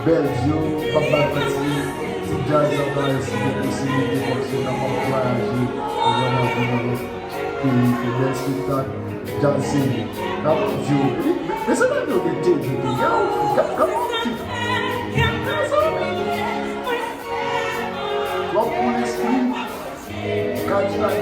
Bedjine, Papa Petit, si jazz dans les possibilités comme ça, on a encouragé, on va avoir des spectacles jazzy. Mais c'est pas de l'été, comment tu pour l'esprit, quand tu as